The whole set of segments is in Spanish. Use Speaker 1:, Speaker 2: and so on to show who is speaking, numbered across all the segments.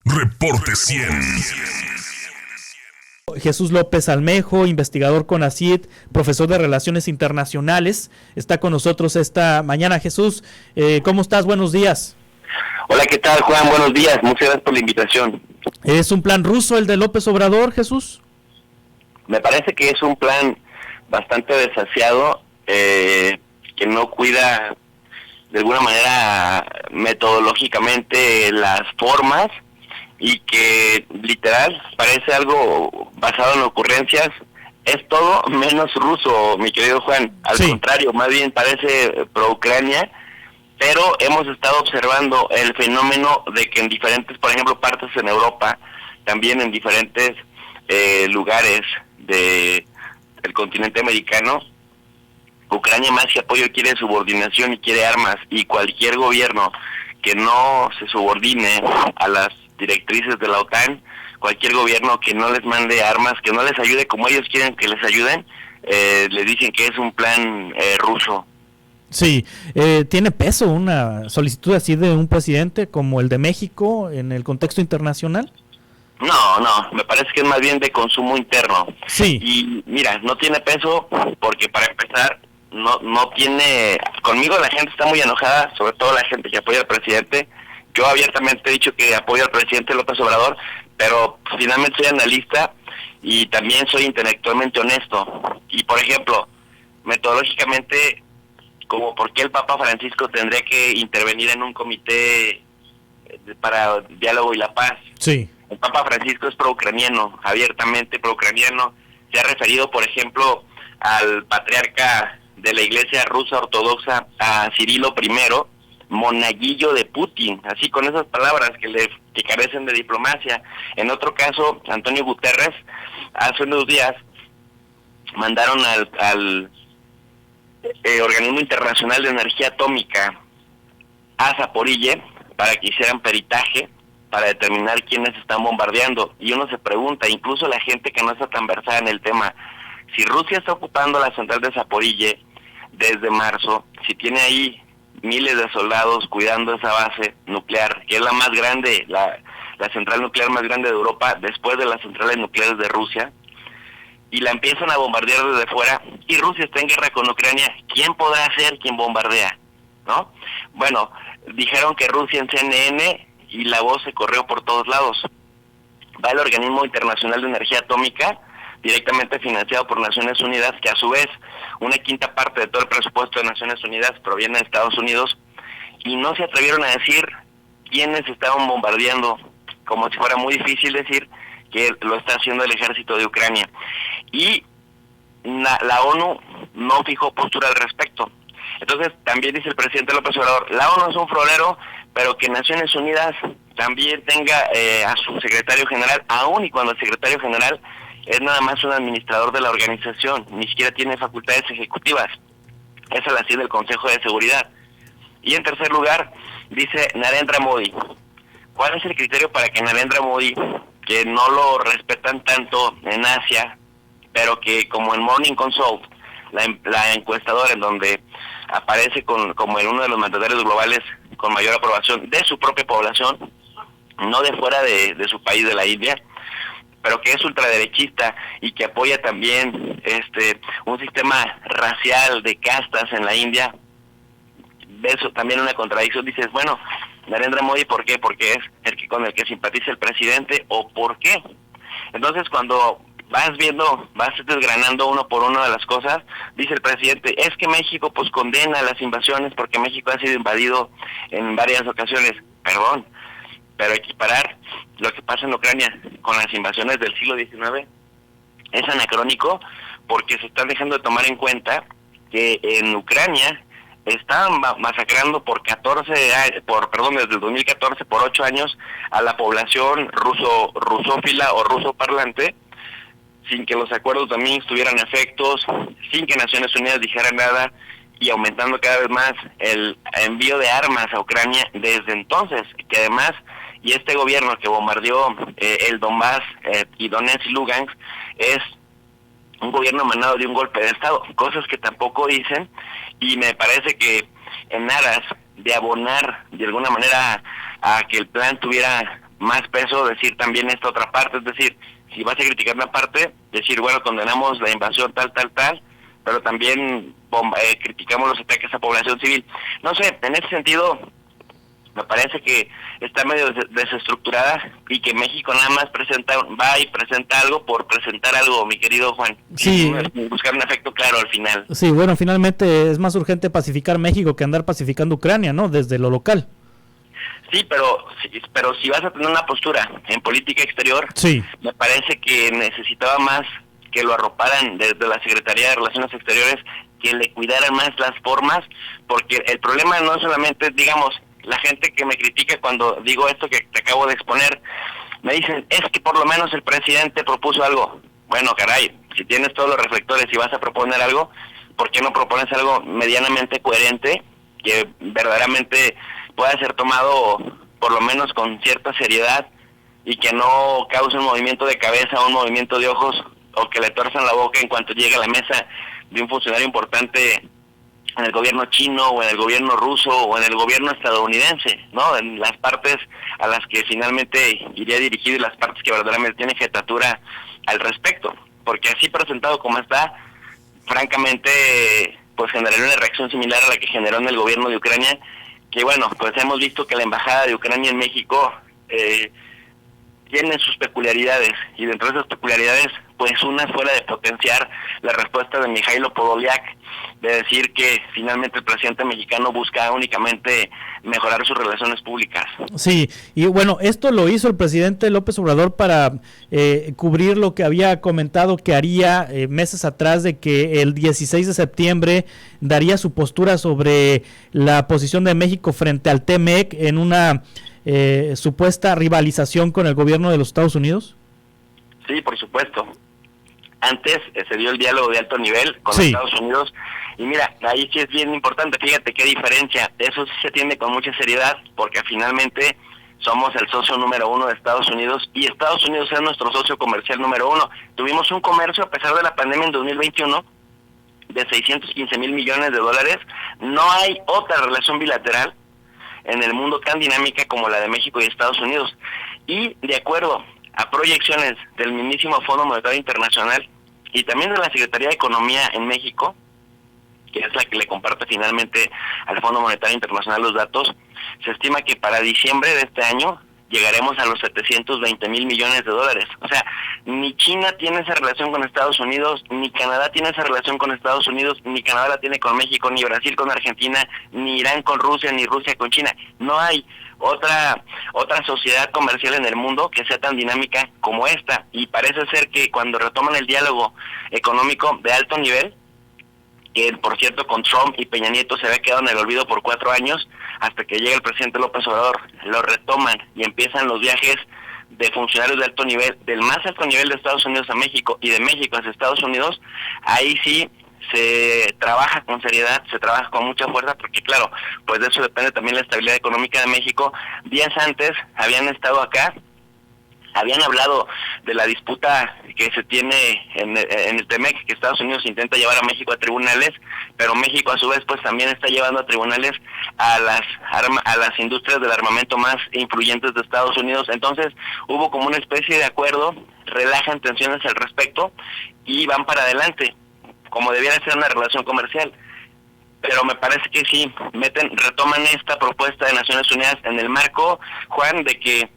Speaker 1: Reporte 100.
Speaker 2: Jesús López Almejo, investigador CONACYT, profesor de Relaciones Internacionales, está con nosotros esta mañana. Jesús, ¿cómo estás? Buenos días.
Speaker 3: Hola, ¿qué tal, Juan? Buenos días, muchas gracias por la invitación.
Speaker 2: ¿Es un plan ruso el de López Obrador, Jesús?
Speaker 3: Me parece que es un plan bastante desasiado, que no cuida de alguna manera metodológicamente las formas y que literal parece algo basado en ocurrencias. Es todo menos ruso, mi querido Juan. Al contrario, más bien parece pro-Ucrania, pero hemos estado observando el fenómeno de que en diferentes, por ejemplo, partes en Europa, también en diferentes lugares del continente americano, Ucrania más que apoyo quiere subordinación y quiere armas, y cualquier gobierno que no se subordine a las directrices de la OTAN, cualquier gobierno que no les mande armas, que no les ayude como ellos quieren que les ayuden, les dicen que es un plan ruso.
Speaker 2: Sí, ¿tiene peso una solicitud así de un presidente como el de México en el contexto internacional?
Speaker 3: No, me parece que es más bien de consumo interno.
Speaker 2: Sí.
Speaker 3: Y mira, no tiene peso porque para empezar, no tiene... Conmigo la gente está muy enojada, sobre todo la gente que apoya al presidente. Yo abiertamente he dicho que apoyo al presidente López Obrador, pero finalmente soy analista y también soy intelectualmente honesto. Y por ejemplo, metodológicamente, como por qué el Papa Francisco tendría que intervenir en un comité para diálogo y la paz.
Speaker 2: Sí.
Speaker 3: El Papa Francisco es pro-ucraniano, abiertamente pro-ucraniano. Se ha referido, por ejemplo, al patriarca de la Iglesia Rusa Ortodoxa, a Cirilo I, monaguillo de Putin, así con esas palabras que carecen de diplomacia. En otro caso, Antonio Guterres, hace unos días, mandaron al Organismo Internacional de Energía Atómica a Zaporille para que hicieran peritaje para determinar quiénes están bombardeando. Y uno se pregunta, incluso la gente que no está tan versada en el tema, si Rusia está ocupando la central de Zaporille desde marzo, si tiene ahí miles de soldados cuidando esa base nuclear, que es la más grande, la central nuclear más grande de Europa, después de las centrales nucleares de Rusia, y la empiezan a bombardear desde fuera, y Rusia está en guerra con Ucrania, ¿quién podrá ser quien bombardea? ¿No? Bueno, dijeron que Rusia en CNN, y la voz se corrió por todos lados. Va el Organismo Internacional de Energía Atómica, directamente financiado por Naciones Unidas, que a su vez una quinta parte de todo el presupuesto de Naciones Unidas proviene de Estados Unidos, y no se atrevieron a decir quiénes estaban bombardeando, como si fuera muy difícil decir que lo está haciendo el ejército de Ucrania. Y la ONU no fijó postura al respecto. Entonces también dice el presidente López Obrador, la ONU es un florero, pero que Naciones Unidas también tenga a su secretario general, aun y cuando el secretario general es nada más un administrador de la organización, ni siquiera tiene facultades ejecutivas. Esa la tiene el Consejo de Seguridad. Y en tercer lugar, dice Narendra Modi. ¿Cuál es el criterio para que Narendra Modi, que no lo respetan tanto en Asia, pero que como en Morning Consult, la encuestadora en donde aparece como uno de los mandatarios globales con mayor aprobación de su propia población, no de fuera de su país, de la India, pero que es ultraderechista y que apoya también un sistema racial de castas en la India? Ves también una contradicción, dices, bueno, Narendra Modi, ¿por qué? Porque es el que con el que simpatiza el presidente, ¿o por qué? Entonces cuando vas desgranando uno por uno de las cosas, dice el presidente, es que México pues condena las invasiones porque México ha sido invadido en varias ocasiones. Perdón, pero equiparar lo que pasa en Ucrania con las invasiones del siglo XIX es anacrónico, porque se están dejando de tomar en cuenta que en Ucrania estaban masacrando desde el 2014 por 8 años a la población rusófila o rusoparlante, sin que los acuerdos también estuvieran efectos, sin que Naciones Unidas dijera nada, y aumentando cada vez más el envío de armas a Ucrania desde entonces, que además, y este gobierno que bombardeó el Donbass y Donetsk y Lugansk, es un gobierno emanado de un golpe de Estado, cosas que tampoco dicen, y me parece que en aras de abonar de alguna manera a que el plan tuviera más peso decir también esta otra parte, es decir, si vas a criticar una parte, decir, bueno, condenamos la invasión tal, pero también criticamos los ataques a población civil. No sé, en ese sentido, me parece que está medio desestructurada y que México nada más va y presenta algo por presentar algo, mi querido Juan.
Speaker 2: Sí.
Speaker 3: Buscar un efecto claro al final.
Speaker 2: Sí, bueno, finalmente es más urgente pacificar México que andar pacificando Ucrania, ¿no? Desde lo local.
Speaker 3: Sí, pero si vas a tener una postura en política exterior,
Speaker 2: sí,
Speaker 3: me parece que necesitaba más que lo arroparan desde la Secretaría de Relaciones Exteriores, que le cuidaran más las formas, porque el problema no solamente, digamos, la gente que me critica cuando digo esto que te acabo de exponer, me dicen, es que por lo menos el presidente propuso algo. Bueno, caray, si tienes todos los reflectores y vas a proponer algo, ¿por qué no propones algo medianamente coherente, que verdaderamente pueda ser tomado por lo menos con cierta seriedad y que no cause un movimiento de cabeza o un movimiento de ojos, o que le tuerzan la boca en cuanto llegue a la mesa de un funcionario importante en el gobierno chino o en el gobierno ruso o en el gobierno estadounidense, ¿no? En las partes a las que finalmente iría dirigido y las partes que verdaderamente tienen jetatura al respecto, porque así presentado como está, francamente, pues generaría una reacción similar a la que generó en el gobierno de Ucrania, que bueno, pues hemos visto que la embajada de Ucrania en México tiene sus peculiaridades, y dentro de esas peculiaridades, pues una fuera de potenciar la respuesta de Mijailo Podolyak, de decir que finalmente el presidente mexicano busca únicamente mejorar sus relaciones públicas.
Speaker 2: Sí, y bueno, esto lo hizo el presidente López Obrador para cubrir lo que había comentado que haría meses atrás, de que el 16 de septiembre daría su postura sobre la posición de México frente al TMEC en una supuesta rivalización con el gobierno de los Estados Unidos.
Speaker 3: Sí, por supuesto. Antes se dio el diálogo de alto nivel con
Speaker 2: sí.
Speaker 3: Estados Unidos, y mira, ahí sí es bien importante, fíjate qué diferencia, eso sí se tiene con mucha seriedad, porque finalmente somos el socio número 1 de Estados Unidos, y Estados Unidos es nuestro socio comercial número 1. Tuvimos un comercio, a pesar de la pandemia en 2021, de 615 mil millones de dólares. No hay otra relación bilateral en el mundo tan dinámica como la de México y Estados Unidos, y de acuerdo a proyecciones del mismísimo Fondo Monetario Internacional y también de la Secretaría de Economía en México, que es la que le comparte finalmente al Fondo Monetario Internacional los datos, se estima que para diciembre de este año llegaremos a los 720 mil millones de dólares. O sea, ni China tiene esa relación con Estados Unidos, ni Canadá tiene esa relación con Estados Unidos, ni Canadá la tiene con México, ni Brasil con Argentina, ni Irán con Rusia, ni Rusia con China. No hay otra sociedad comercial en el mundo que sea tan dinámica como esta, y parece ser que cuando retoman el diálogo económico de alto nivel, que por cierto con Trump y Peña Nieto se había quedado en el olvido por 4 años, hasta que llega el presidente López Obrador, lo retoman y empiezan los viajes de funcionarios de alto nivel, del más alto nivel de Estados Unidos a México y de México hacia Estados Unidos. Ahí sí se trabaja con seriedad, se trabaja con mucha fuerza, porque claro, pues de eso depende también la estabilidad económica de México. Días antes habían estado acá, habían hablado de la disputa que se tiene en el TMEC, que Estados Unidos intenta llevar a México a tribunales, pero México a su vez pues también está llevando a tribunales a las industrias del armamento más influyentes de Estados Unidos. Entonces hubo como una especie de acuerdo, relajan tensiones al respecto y van para adelante, como debiera ser una relación comercial. Pero me parece que sí, retoman esta propuesta de Naciones Unidas en el marco, Juan, de que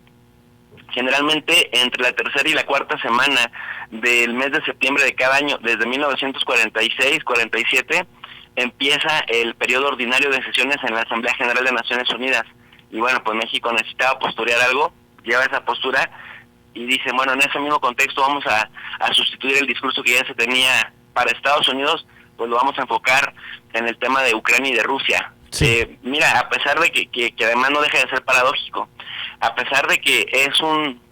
Speaker 3: generalmente entre la tercera y la cuarta semana del mes de septiembre de cada año, desde 1946-47, empieza el periodo ordinario de sesiones en la Asamblea General de Naciones Unidas. Y bueno, pues México necesitaba posturear algo, lleva esa postura y dice, bueno, en ese mismo contexto vamos a sustituir el discurso que ya se tenía para Estados Unidos, pues lo vamos a enfocar en el tema de Ucrania y de Rusia.
Speaker 2: Sí.
Speaker 3: Mira, a pesar de que además no deja de ser paradójico, a pesar de que es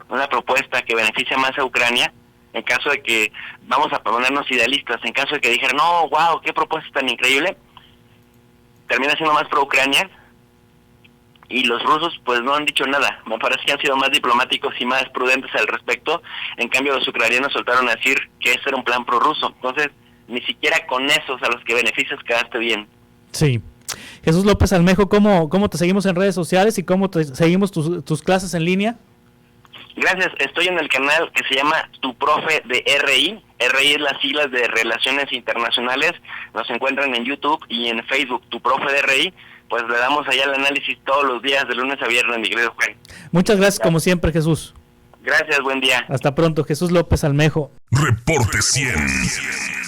Speaker 3: una propuesta que beneficia más a Ucrania, en caso de que, vamos a ponernos idealistas, en caso de que dijeran, no, wow, qué propuesta tan increíble, termina siendo más pro Ucrania, y los rusos pues no han dicho nada. Me parece que han sido más diplomáticos y más prudentes al respecto. En cambio los ucranianos soltaron a decir que ese era un plan prorruso. Entonces, ni siquiera con esos a los que beneficias quedaste bien.
Speaker 2: Sí. Jesús López Almejo, ¿cómo te seguimos en redes sociales y cómo te seguimos tus clases en línea?
Speaker 3: Gracias, estoy en el canal que se llama Tu Profe de RI. RI es las siglas de Relaciones Internacionales. Nos encuentran en YouTube y en Facebook, Tu Profe de RI. Pues le damos allá el análisis todos los días, de lunes a viernes, mi querido Juan.
Speaker 2: Muchas gracias, como siempre, Jesús.
Speaker 3: Gracias, buen día.
Speaker 2: Hasta pronto, Jesús López Almejo.
Speaker 1: Reporte 100.